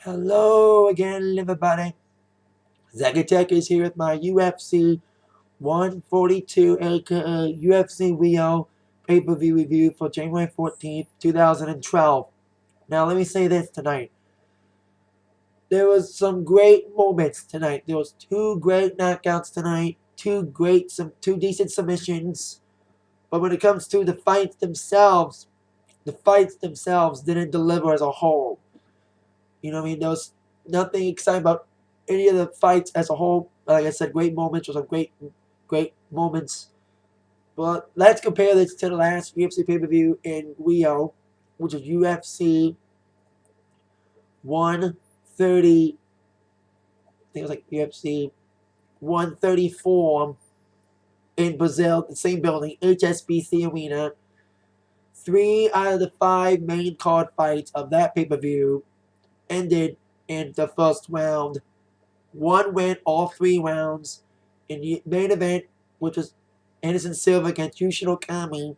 Hello again, everybody. Zacatech is here with my UFC 142, aka UFC Rio pay-per-view review for January 14th, 2012. Now, let me say this tonight. There was some great moments tonight. There was two great knockouts tonight, two decent submissions. But when it comes to the fights themselves didn't deliver as a whole. You know what I mean? There was nothing exciting about any of the fights as a whole. Like I said, great moments. Was some great moments. But let's compare this to the last UFC pay-per-view in Rio, which was UFC 130. I think it was like UFC 134 in Brazil, the same building, HSBC Arena. 3 out of the 5 main card fights of that pay-per-view ended in the first round. One went all 3 rounds. In the main event, which was Anderson Silva against Yushin Okami,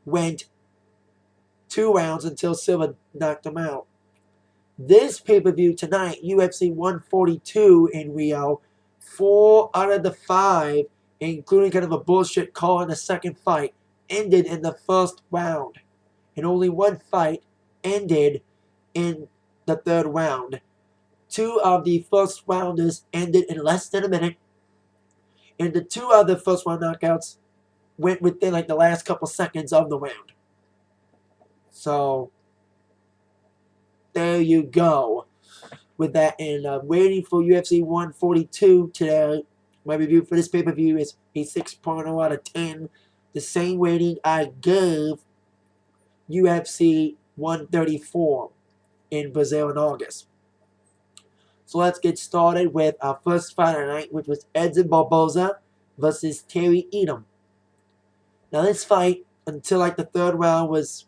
went 2 rounds until Silva knocked him out. This pay-per-view tonight, UFC 142 in Rio, 4 out of the 5, including kind of a bullshit call in the second fight, ended in the first round. And only one fight ended in the third round. 2 of the first rounders ended in less than a minute. And the 2 other first round knockouts went within like the last couple seconds of the round. So there you go with that. And waiting for UFC 142 today. My review for this pay-per-view is a 6.0 out of 10. The same rating I gave UFC 134 in Brazil in August. So let's get started with our first fight of the night, which was Edson Barboza versus Terry Etim. Now this fight, until like the third round, was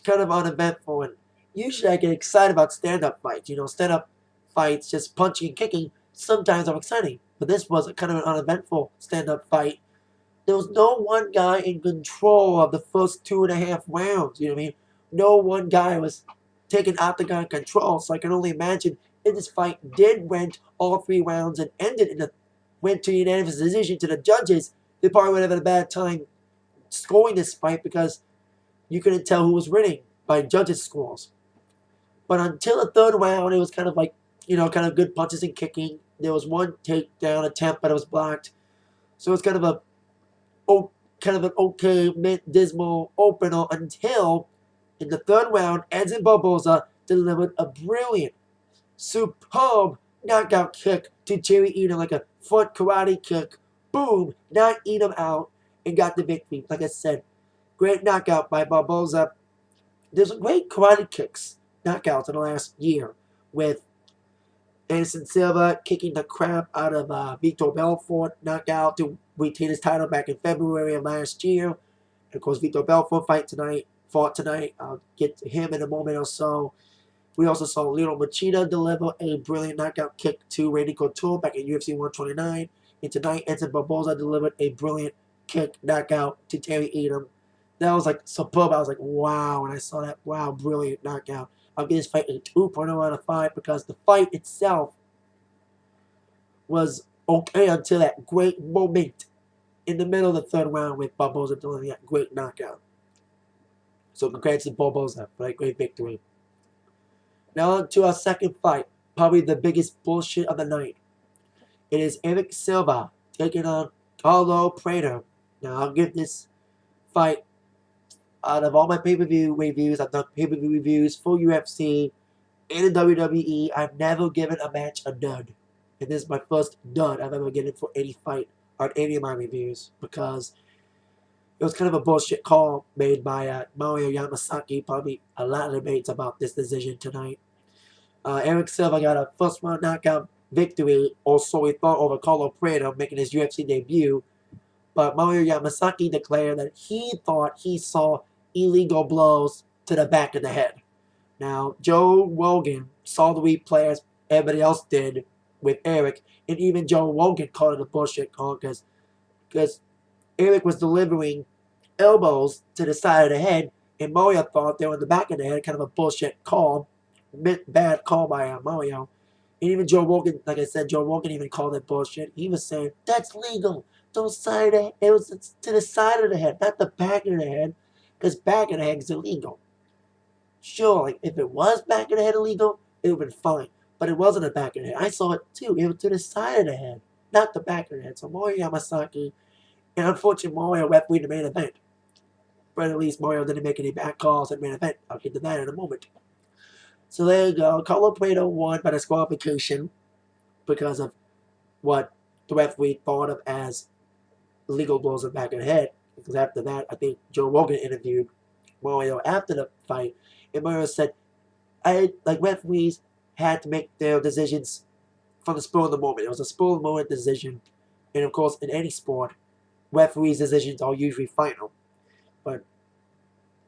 kind of uneventful. And usually I get excited about stand-up fights. You know, stand-up fights, just punching and kicking, sometimes are exciting. But this was kind of an uneventful stand-up fight. There was no one guy in control of the first 2.5 rounds. You know what I mean? No one guy was taking octagon control. So I can only imagine if this fight did went all 3 rounds and went to unanimous decision to the judges, they probably would have had a bad time scoring this fight because you couldn't tell who was winning by judges' scores. But until the third round, it was kind of like, kind of good punches and kicking. There was one takedown attempt, but it was blocked. So it was kind of an okay, dismal opener until in the third round, Edson Barboza delivered a brilliant, superb knockout kick to Terry Etim, like a front karate kick. Boom! Knocked Etim out and got the victory. Like I said, great knockout by Barboza. There's some great karate kicks, knockouts in the last year with Anderson Silva kicking the crap out of VITOR Belfort, knockout to retain his title back in February of last year. And of course, VITOR Belfort fought tonight. I'll get to him in a moment or so. We also saw Lionel Machida deliver a brilliant knockout kick to Randy Couture back in UFC 129. And tonight, Edson Barboza delivered a brilliant kick knockout to Terry Etim. That was like superb. I was like, wow. When I saw that, wow, brilliant knockout. I'll give this fight a 2.0 out of 5 because the fight itself was okay until that great moment in the middle of the third round with Barboza delivering that great knockout. So congrats to Barboza for that great victory. Now on to our second fight, probably the biggest bullshit of the night. It is Erick Silva taking on Carlo Prater. Now I'll give this fight, out of all my pay-per-view reviews, I've done pay-per-view reviews for UFC and the WWE. I've never given a match a dud. And this is my first dud I've ever given for any fight on any of my reviews because it was kind of a bullshit call made by Mario Yamasaki. Probably a lot of debates about this decision tonight. Erick Silva got a first-round knockout victory, also we thought, over Carlo Prater, making his UFC debut. But Mario Yamasaki declared that he thought he saw illegal blows to the back of the head. Now, Joe Rogan saw the replay as everybody else did with Erick, and even Joe Rogan called it a bullshit call because Erick was delivering elbows to the side of the head, and Mario thought they were in the back of the head, kind of a bullshit call. bad call by Mario. And even Joe Rogan, like I said, Joe Rogan even called it bullshit. He was saying, that's legal. Don't side it. It was to the side of the head, not the back of the head. Because back of the head is illegal. Sure, like if it was back of the head illegal, it would have been fine. But it wasn't the back of the head. I saw it too. It was to the side of the head, not the back of the head. So Mario Yamasaki, and unfortunately Mario refereed the main event. But at least Mario didn't make any bad calls in the main event. I'll get to that in a moment. So there you go. Carlo Prater won by disqualification because of what the referee thought of as illegal blows in the back of the head. Because after that, I think Joe Rogan interviewed Mario after the fight, and Mario said, referees had to make their decisions from the spur of the moment. It was a spur of the moment decision, and of course, in any sport, referees' decisions are usually final. But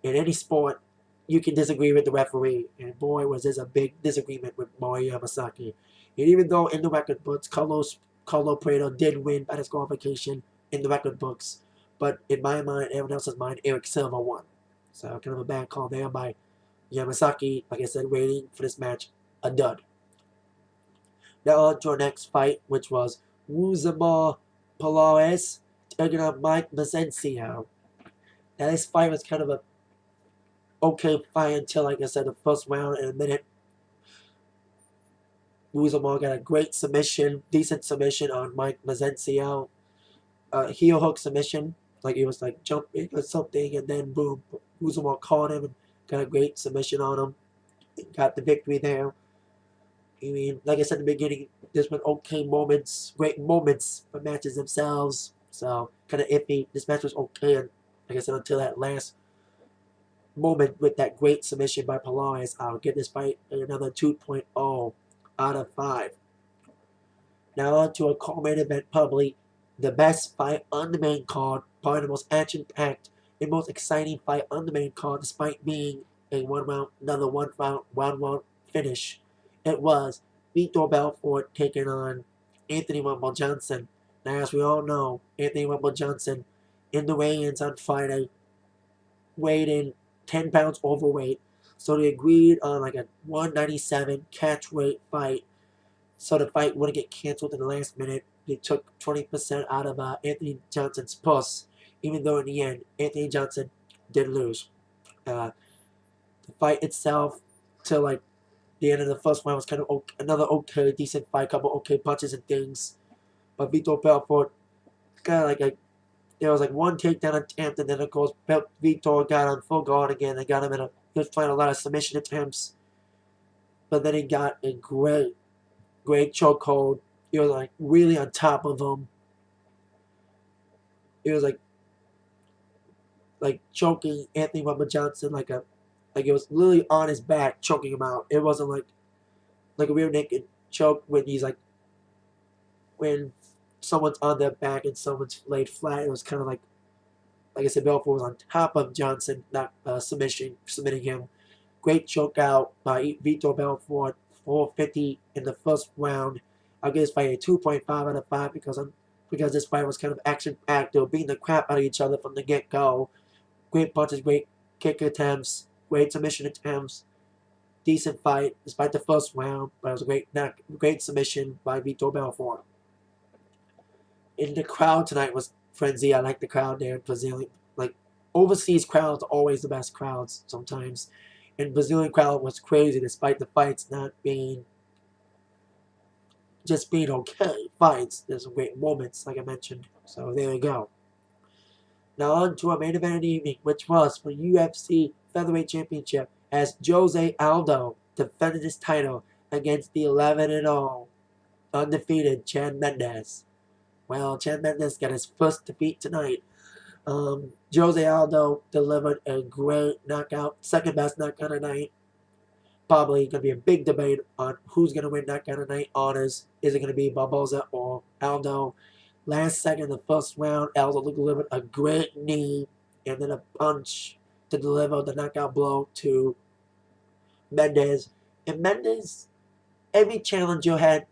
in any sport, you can disagree with the referee, and boy, was this a big disagreement with Mario Yamasaki. And even though in the record books, Carlo Prater did win by disqualification in the record books, but in my mind, everyone else's mind, Erick Silva won. So kind of a bad call there by Yamasaki. Like I said, waiting for this match, a dud. Now on to our next fight, which was Rousimar Palhares taking on Massenzio. Now this fight was kind of a okay fight until, like I said, the first round in a minute. Rousimar got a great submission, decent submission on Massenzio. Heel hook submission, like it was like jumping or something, and then boom, Rousimar caught him and got a great submission on him. Got the victory there. I mean, like I said in the beginning, there's been okay moments, great moments, but matches themselves. So kind of iffy. This match was okay, and like I said, until that last moment with that great submission by Palhares, I'll give this fight another 2.0 out of 5. Now on to a co-main event, probably the best fight on the main card, probably the most action-packed and most exciting fight on the main card, despite being a another one round finish. It was VITOR Belfort taking on Anthony Rumble Johnson. Now, as we all know, Anthony Rumble Johnson in the weigh-ins on Friday weighed in 10 pounds overweight. So they agreed on like a 197 catch weight fight. So the fight wouldn't get canceled in the last minute. They took 20% out of Anthony Johnson's purse, even though in the end, Anthony Johnson did lose. The fight itself, till like the end of the first round, was kind of another okay, decent fight, couple okay punches and things. But VITOR Belfort kind of there was like one takedown attempt, and then of course VITOR got on full guard again. They got him he was trying a lot of submission attempts, but then he got a great chokehold. He was like really on top of him. It was like choking Anthony Rumble Johnson like it was literally on his back, choking him out. It wasn't like a rear naked choke when he's like when someone's on their back and someone's laid flat. It was kind of like I said, Belfort was on top of Johnson, not submitting him. Great choke out by VITOR Belfort, 450 in the first round. I'll give this fight a 2.5 out of 5 because this fight was kind of action-packed. They were beating the crap out of each other from the get-go. Great punches, great kick attempts, great submission attempts. Decent fight despite the first round, but it was a great submission by VITOR Belfort. In the crowd tonight was frenzy. I like the crowd there in Brazil. Like overseas crowds are always the best crowds sometimes. And Brazilian crowd was crazy despite the fights not being just being okay fights. There's some great moments, like I mentioned. So there you go. Now on to our main event of the evening, which was for UFC Featherweight Championship, as Jose Aldo defended his title against the 11-0 undefeated Chad Mendes. Well, Chad Mendes got his first defeat tonight. Jose Aldo delivered a great knockout, second best knockout of the night. Probably going to be a big debate on who's going to win knockout of the night honors. Is it going to be Barboza or Aldo? Last second, the first round, Aldo delivered a great knee and then a punch to deliver the knockout blow to Mendes. And Mendes, every challenger had,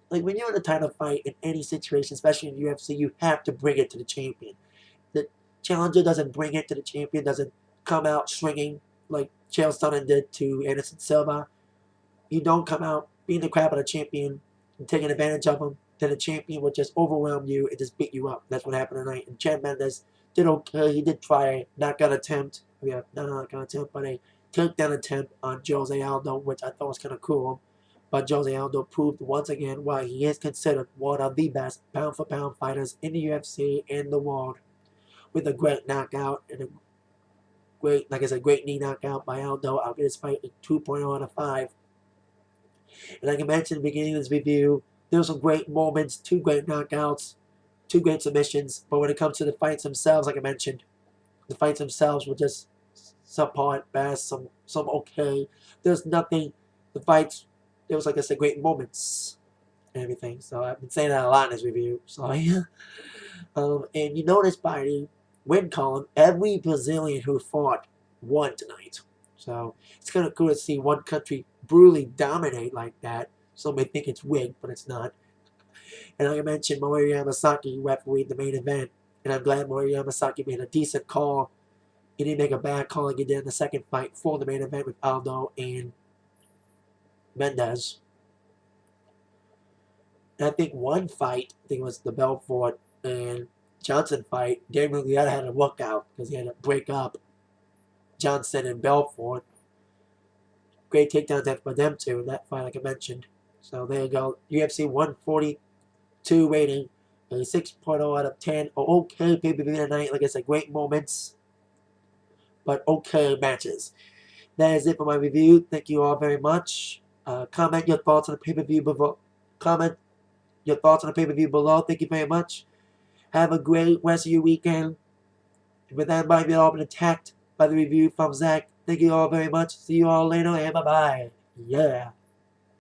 like when you're in a title fight in any situation, especially in UFC, you have to bring it to the champion. The challenger doesn't bring it to the champion, doesn't come out swinging like Chael Sonnen did to Anderson Silva. you don't come out being the crap of the champion and taking advantage of him, then the champion would just overwhelm you and just beat you up. That's what happened tonight. And Chad Mendes did okay. He did try a knockout attempt. Yeah, not a knockout attempt, but a takedown attempt on Jose Aldo, which I thought was kind of cool. But Jose Aldo proved once again why he is considered one of the best pound-for-pound fighters in the UFC and the world, with a great knockout and a great, like I said, great knee knockout by Aldo. I'll give this fight a 2.0 out of 5. And like I mentioned at the beginning of this review, there were some great moments, 2 great knockouts, 2 great submissions. But when it comes to the fights themselves, like I mentioned, the fights themselves were just subpar at best, some okay. There's nothing. The fights, there was, like I said, great moments and everything. So I've been saying that a lot in this review. So yeah. And you notice by the win column, every Brazilian who fought won tonight. So it's kind of cool to see one country brutally dominate like that. Some may think it's rigged, but it's not. And like I mentioned, Mori Yamasaki refereed the main event. And I'm glad Mori Yamasaki made a decent call. He didn't make a bad call like he did in the second fight for the main event with Aldo and Mendes. And I think one fight, I think it was the Belfort and Johnson fight, Daniel Leota had to look out because he had to break up Johnson and Belfort. Great takedown attempt for them too in that fight, like I mentioned. So there you go. UFC 142 rating, a 6.0 out of 10. Okay pay-per-view tonight. Like I said, great moments, but okay matches. That is it for my review. Thank you all very much. Comment your thoughts on the pay-per-view below. Comment your thoughts on the pay-per-view below. Thank you very much. Have a great rest of your weekend. And with that, might be all been attacked by the review from Zach. Thank you all very much. See you all later and bye-bye. Yeah.